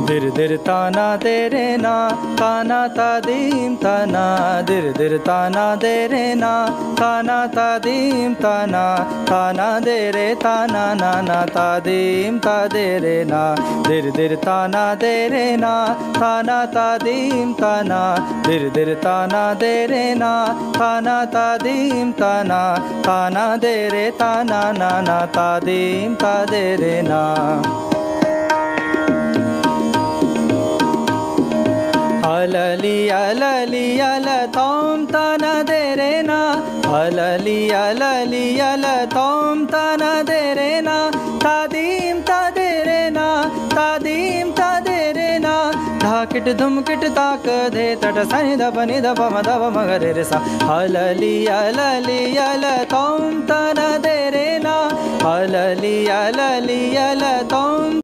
दिर दिर ताना दे रे ना ताना तादीम ताना दिर दिर ताना दे रे ना ताना तादीम ताना ताना दे रे ताना नाना तादीम ता दे रे ना दिर दिर ताना दे रे ना ताना तादीम ताना दिर दिर ताना दे रे ना ताना तादीम ताना ताना दे रे ताना नाना तादीम ता दे रे ना। अलली अलली अल तोम ताना दे रे ना अलली अलली अल तोम ताना दे रे ना तादीम ता दे रे ना तादीम ता दे रे ना धाकिट धुमकिट ताक दे तट सनि दप नि दप म दप म ग रे रे सा अलली अल तोम ताना दे रे ना अलली अल तोम